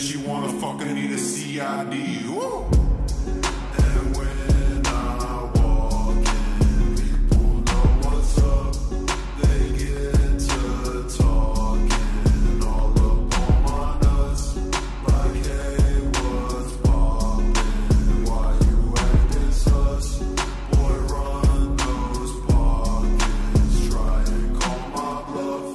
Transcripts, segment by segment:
that she wanna fucking need a CID. Woo! And when I walk in, people know what's up. They get to talking all up on my nuts. Like, hey, what's poppin'? Why you acting sus? Boy, run those pockets. Try and call my bluff.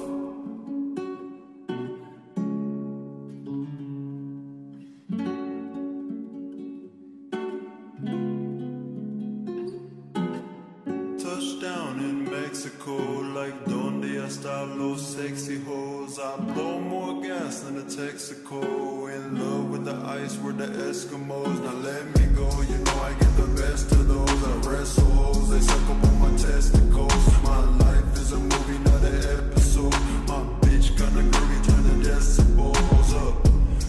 Touchdown in Mexico, like donde están los sexy hoes? I blow more gas than a Texaco. In love with the ice, we're the Eskimos. Now let me go, you know I get the best of those. I wrestle hoes, they suck up on my testicles. My life is a movie, not an episode. My bitch kinda groovy, turn the decibels up.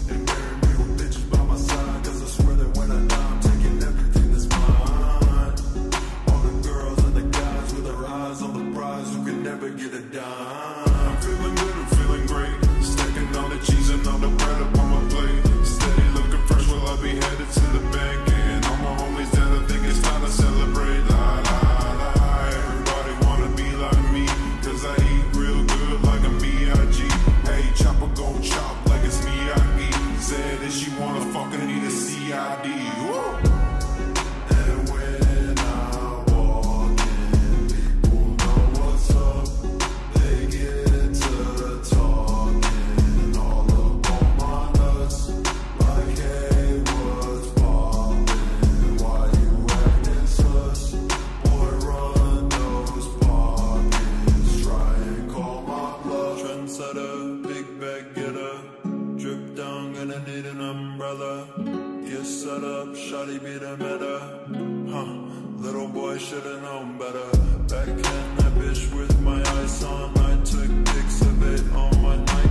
And marry me with bitches by my side, cause I swear that when I die, I'm taking everything that's mine. All the girls and the guys with their eyes on the prize who can never get a dime. I'm feeling good, I'm feeling great. Stacking all the cheese and all the bread up on my plate. Steady looking fresh while I be headed to the bank. And all my homies dead, I think it's time to celebrate. La la la, everybody wanna be like me, cause I eat real good like I'm B.I.G. Hey, chopper gon' chop like it's Miyagi. Said that she wanna fucking need a CID. Woo! And when I walk in, people know what's up. They get to talking all up on my nuts. Like, hey, what's poppin'? Why you acting sus? Boy, run those pockets. Try and call my bluff. Trendsetter, big bag getter. Drip down, gonna need an umbrella. Get set up, shawty be the meta. Little boy should've known better. Backhand that bitch with my ice on. I took pics of it on my night.